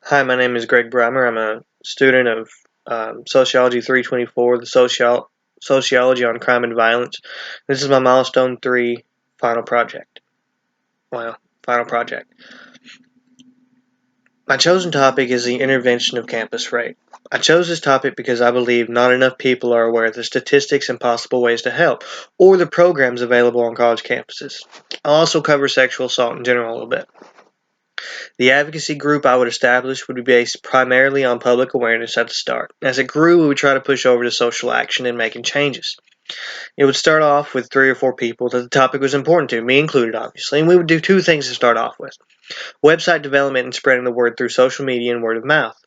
Hi, my name is Greg Breimer. I'm a student of Sociology 324, the Sociology on Crime and Violence. This is my Milestone 3 final project. Wow, final project. My chosen topic is the intervention of campus rape. I chose this topic because I believe not enough people are aware of the statistics and possible ways to help, or the programs available on college campuses. I'll also cover sexual assault in general a little bit. The advocacy group I would establish would be based primarily on public awareness at the start. As it grew, we would try to push over to social action and making changes. It would start off with 3 or 4 people that the topic was important to, me included, obviously, and we would do 2 things to start off with: website development and spreading the word through social media and word of mouth.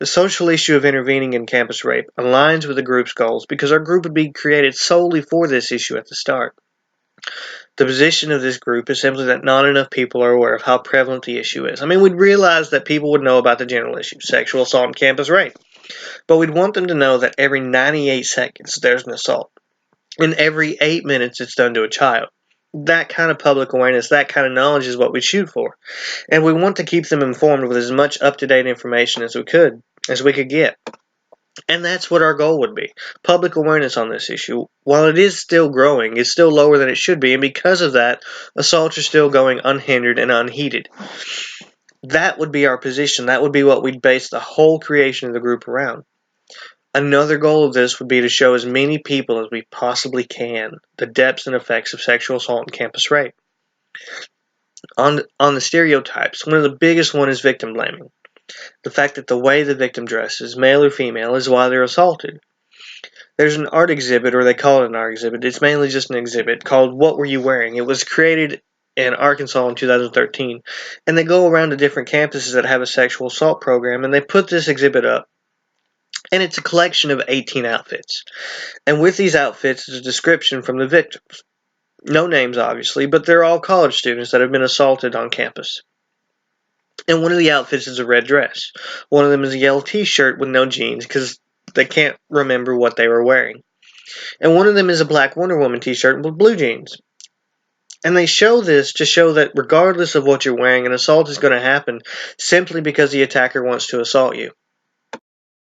The social issue of intervening in campus rape aligns with the group's goals because our group would be created solely for this issue at the start. The position of this group is simply that not enough people are aware of how prevalent the issue is. We'd realize that people would know about the general issue, sexual assault and campus rape, but we'd want them to know that every 98 seconds there's an assault, and every 8 minutes it's done to a child. That kind of public awareness, that kind of knowledge is what we shoot for, and we want to keep them informed with as much up-to-date information as we could get. And that's what our goal would be. Public awareness on this issue. While it is still growing, it's still lower than it should be, and because of that, assaults are still going unhindered and unheeded. That would be our position. That would be what we'd base the whole creation of the group around. Another goal of this would be to show as many people as we possibly can the depths and effects of sexual assault and campus rape. On the stereotypes, one of the biggest one is victim blaming. The fact that the way the victim dresses, male or female, is why they're assaulted. There's an art exhibit, or they call it an art exhibit. It's mainly just an exhibit called What Were You Wearing? It was created in Arkansas in 2013. And they go around to different campuses that have a sexual assault program, and they put this exhibit up. And it's a collection of 18 outfits. And with these outfits is a description from the victims. No names, obviously, but they're all college students that have been assaulted on campus. And one of the outfits is a red dress. One of them is a yellow t-shirt with no jeans because they can't remember what they were wearing. And one of them is a black Wonder Woman t-shirt with blue jeans. And they show this to show that regardless of what you're wearing, an assault is going to happen simply because the attacker wants to assault you.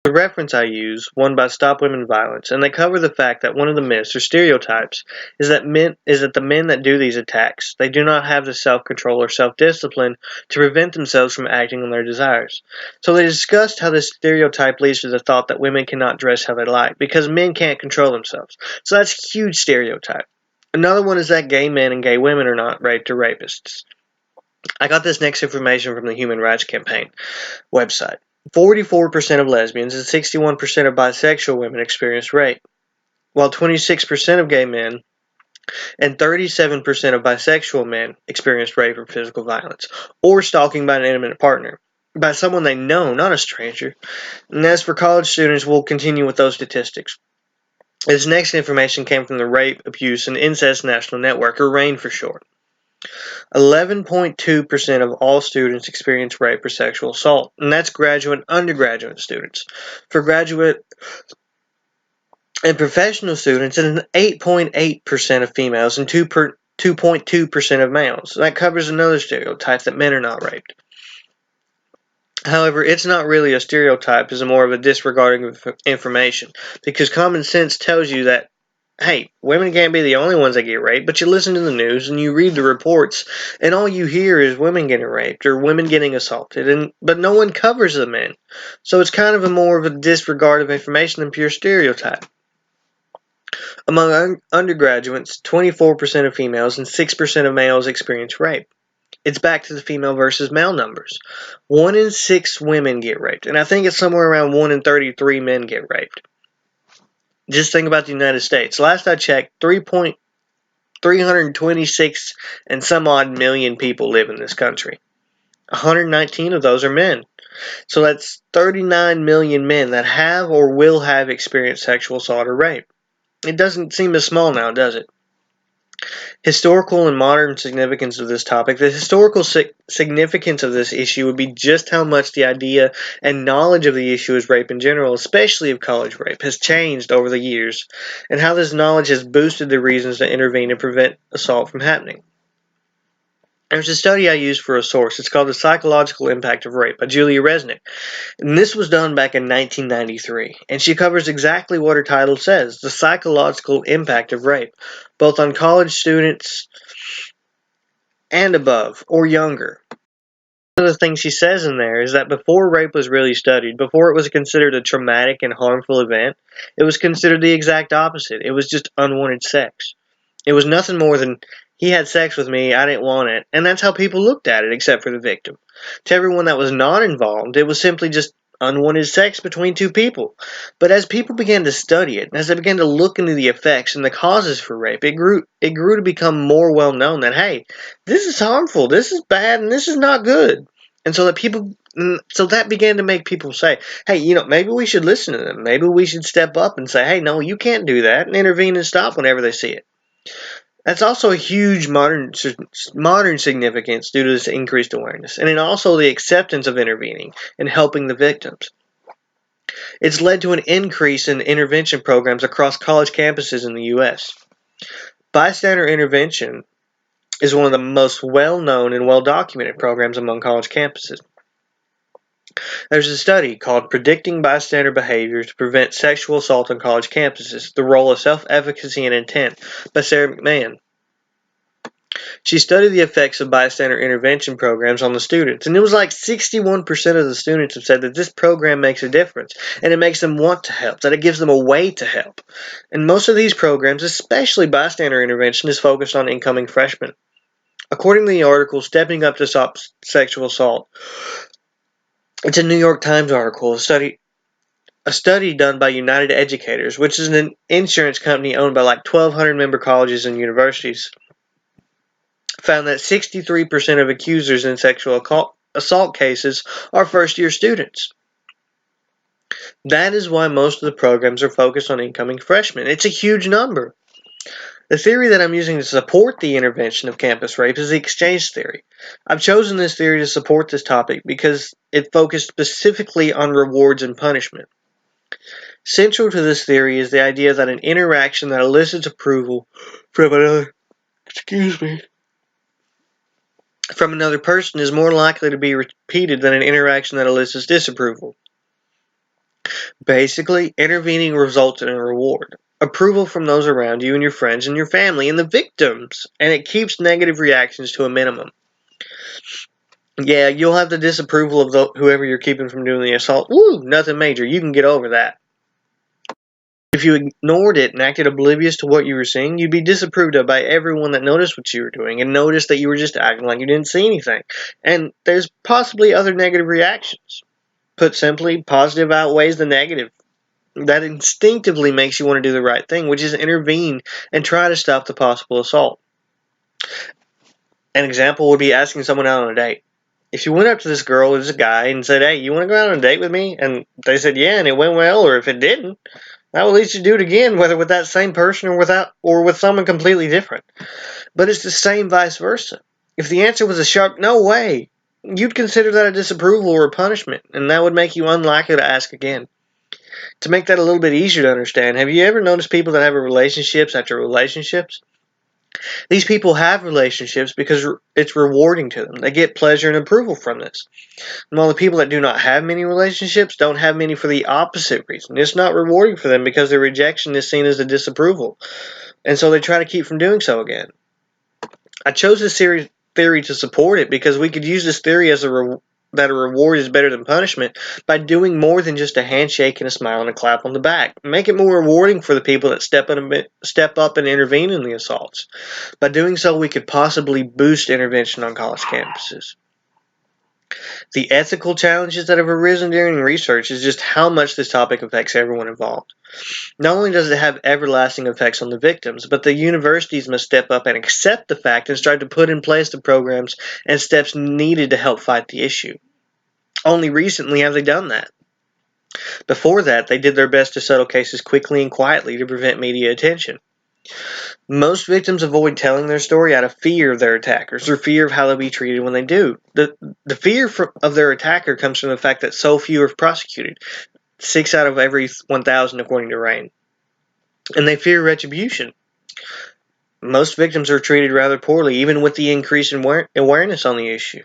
The reference I use, one by Stop Women Violence, and they cover the fact that one of the myths or stereotypes is that the men that do these attacks, they do not have the self-control or self-discipline to prevent themselves from acting on their desires. So they discussed how this stereotype leads to the thought that women cannot dress how they like because men can't control themselves. So that's a huge stereotype. Another one is that gay men and gay women are not raped or rapists. I got this next information from the Human Rights Campaign website. 44% of lesbians and 61% of bisexual women experience rape, while 26% of gay men and 37% of bisexual men experience rape or physical violence, or stalking by an intimate partner, by someone they know, not a stranger. And as for college students, we'll continue with those statistics. This next information came from the Rape, Abuse, and Incest National Network, or RAIN for short. 11.2% of all students experience rape or sexual assault, and that's graduate and undergraduate students. For graduate and professional students, it's 8.8% of females and 2.2% of males. That covers another stereotype that men are not raped. However, it's not really a stereotype, it's more of a disregarding of information, because common sense tells you that, hey, women can't be the only ones that get raped, but you listen to the news and you read the reports, and all you hear is women getting raped or women getting assaulted, but no one covers the men. So it's kind of more of a disregard of information than pure stereotype. Among undergraduates, 24% of females and 6% of males experience rape. It's back to the female versus male numbers. 1 in 6 women get raped, and I think it's somewhere around 1 in 33 men get raped. Just think about the United States. Last I checked, 326 and some odd million people live in this country. 119 of those are men. So that's 39 million men that have or will have experienced sexual assault or rape. It doesn't seem as small now, does it? Historical and modern significance of this topic. The historical significance of this issue would be just how much the idea and knowledge of the issue as rape in general, especially of college rape, has changed over the years, and how this knowledge has boosted the reasons to intervene and prevent assault from happening. There's a study I used for a source. It's called The Psychological Impact of Rape by Julia Resnick. And this was done back in 1993. And she covers exactly what her title says, the psychological impact of rape, both on college students and above, or younger. One of the things she says in there is that before rape was really studied, before it was considered a traumatic and harmful event, it was considered the exact opposite. It was just unwanted sex. It was nothing more than, he had sex with me, I didn't want it, and that's how people looked at it, except for the victim. To everyone that was not involved, it was simply just unwanted sex between two people. But as people began to study it, and as they began to look into the effects and the causes for rape, it grew to become more well known that, hey, this is harmful, this is bad, and this is not good. And so that began to make people say, hey, maybe we should listen to them. Maybe we should step up and say, hey, no, you can't do that, and intervene and stop whenever they see it. That's also a huge modern significance due to this increased awareness, and then also the acceptance of intervening and helping the victims. It's led to an increase in intervention programs across college campuses in the U.S. Bystander intervention is one of the most well-known and well-documented programs among college campuses. There's a study called Predicting Bystander Behavior to Prevent Sexual Assault on College Campuses, The Role of Self-Efficacy and Intent by Sarah McMahon. She studied the effects of bystander intervention programs on the students, and it was like 61% of the students have said that this program makes a difference, and it makes them want to help, that it gives them a way to help. And most of these programs, especially bystander intervention, is focused on incoming freshmen. According to the article, Stepping Up to Stop Sexual Assault, it's a New York Times article, a study done by United Educators, which is an insurance company owned by like 1,200 member colleges and universities, found that 63% of accusers in sexual assault cases are first-year students. That is why most of the programs are focused on incoming freshmen. It's a huge number. The theory that I'm using to support the intervention of campus rape is the exchange theory. I've chosen this theory to support this topic because it focused specifically on rewards and punishment. Central to this theory is the idea that an interaction that elicits approval from another person is more likely to be repeated than an interaction that elicits disapproval. Basically, intervening results in a reward. Approval from those around you and your friends and your family and the victims, and it keeps negative reactions to a minimum. Yeah, you'll have the disapproval of whoever you're keeping from doing the assault. Woo, nothing major. You can get over that. If you ignored it and acted oblivious to what you were seeing, you'd be disapproved of by everyone that noticed what you were doing and noticed that you were just acting like you didn't see anything. And there's possibly other negative reactions. Put simply, positive outweighs the negative. That instinctively makes you want to do the right thing, which is intervene and try to stop the possible assault. An example would be asking someone out on a date. If you went up to this girl or this guy and said, hey, you want to go out on a date with me? And they said, yeah, and it went well, or if it didn't, that will lead you to do it again, whether with that same person or with someone completely different. But it's the same vice versa. If the answer was a sharp no way, you'd consider that a disapproval or a punishment, and that would make you unlikely to ask again. To make that a little bit easier to understand, have you ever noticed people that have relationships after relationships? These people have relationships because it's rewarding to them. They get pleasure and approval from this. And while the people that do not have many relationships don't have many for the opposite reason. It's not rewarding for them because their rejection is seen as a disapproval. And so they try to keep from doing so again. I chose this theory to support it because we could use this theory as that a reward is better than punishment by doing more than just a handshake and a smile and a clap on the back. Make it more rewarding for the people that step up and intervene in the assaults. By doing so, we could possibly boost intervention on college campuses. The ethical challenges that have arisen during research is just how much this topic affects everyone involved. Not only does it have everlasting effects on the victims, but the universities must step up and accept the fact and start to put in place the programs and steps needed to help fight the issue. Only recently have they done that. Before that, they did their best to settle cases quickly and quietly to prevent media attention. Most victims avoid telling their story out of fear of their attackers or fear of how they'll be treated when they do. The fear of their attacker comes from the fact that so few are prosecuted, 6 out of every 1,000 according to RAINN. And they fear retribution. Most victims are treated rather poorly, even with the increase in awareness on the issue.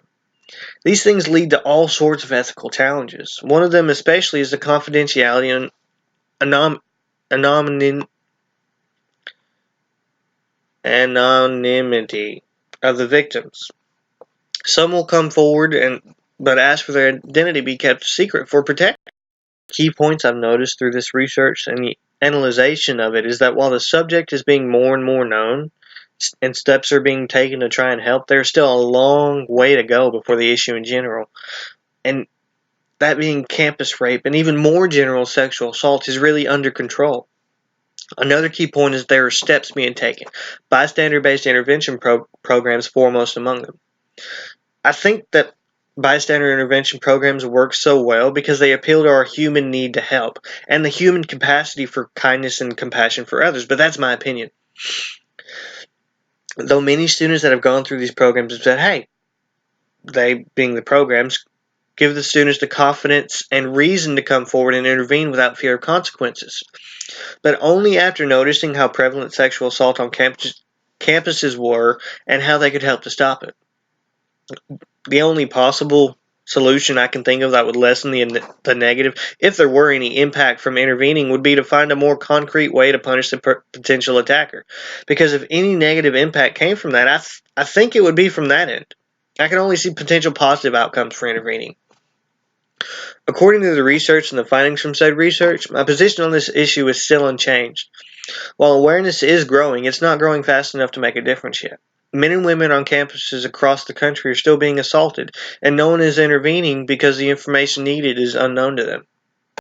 These things lead to all sorts of ethical challenges. One of them, especially, is the confidentiality and anonymity of the victims. Some will come forward but ask for their identity be kept secret for protection. Key points I've noticed through this research and the analyzation of it is that while the subject is being more and more known and steps are being taken to try and help, there's still a long way to go before the issue in general. And that being campus rape and even more general sexual assault is really under control. Another key point is there are steps being taken, bystander-based intervention programs foremost among them. I think that bystander intervention programs work so well because they appeal to our human need to help and the human capacity for kindness and compassion for others, but that's my opinion. Though many students that have gone through these programs have said, hey, they being the programs, give the students the confidence and reason to come forward and intervene without fear of consequences. But only after noticing how prevalent sexual assault on campuses were and how they could help to stop it. The only possible solution I can think of that would lessen the negative, if there were any impact from intervening, would be to find a more concrete way to punish the potential attacker. Because if any negative impact came from that, I think it would be from that end. I can only see potential positive outcomes for intervening. According to the research and the findings from said research, my position on this issue is still unchanged. While awareness is growing, it's not growing fast enough to make a difference yet. Men and women on campuses across the country are still being assaulted, and no one is intervening because the information needed is unknown to them.